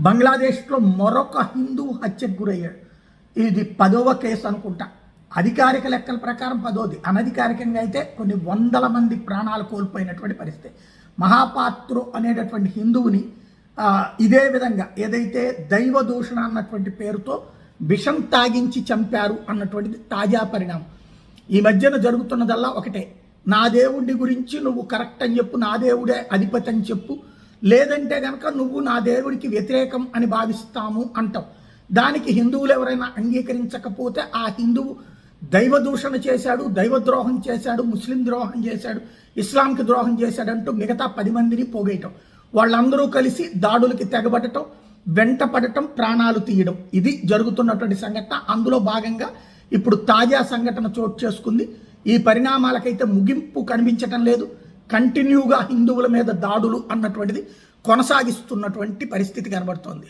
బంగ్లాదేశ్లో మరొక హిందూ హత్యకు గురయ్యాడు. ఇది 10వ కేసు అనుకుంటా. అధికారిక లెక్కల ప్రకారం 10వది, అనధికారికంగా అయితే కొన్ని వందల మంది ప్రాణాలు కోల్పోయినటువంటి పరిస్థితి. మహాపాత్రు అనేటటువంటి హిందువుని ఇదే విధంగా ఏదైతే దైవ దూషణ అన్నటువంటి పేరుతో విషం తాగించి చంపారు అన్నటువంటిది తాజా పరిణామం. ఈ మధ్యన జరుగుతున్నదల్లా ఒకటే, నా దేవుడి గురించి నువ్వు కరెక్ట్ అని చెప్పు, నా దేవుడే అధిపతి అని చెప్పు, లేదంటే కనుక నువ్వు నా దేవుడికి వ్యతిరేకం అని భావిస్తాము అంటాం. దానికి హిందువులు ఎవరైనా అంగీకరించకపోతే ఆ హిందువు దైవ దూషణ చేశాడు, దైవద్రోహం చేశాడు, ముస్లిం ద్రోహం చేశాడు, ఇస్లాంకి ద్రోహం చేశాడు అంటూ మిగతా 10 మందిని పోగేయటం, వాళ్ళందరూ కలిసి దాడులకి తెగబడటం, వెంట పడటం, ప్రాణాలు తీయడం, ఇది జరుగుతున్నటువంటి సంఘటన. అందులో భాగంగా ఇప్పుడు తాజా సంఘటన చోటు చేసుకుంది. ఈ పరిణామాలకైతే ముగింపు కనిపించటం లేదు. కంటిన్యూగా హిందువుల మీద దాడులు అన్నటువంటిది కొనసాగిస్తున్నటువంటి పరిస్థితి కనబడుతోంది.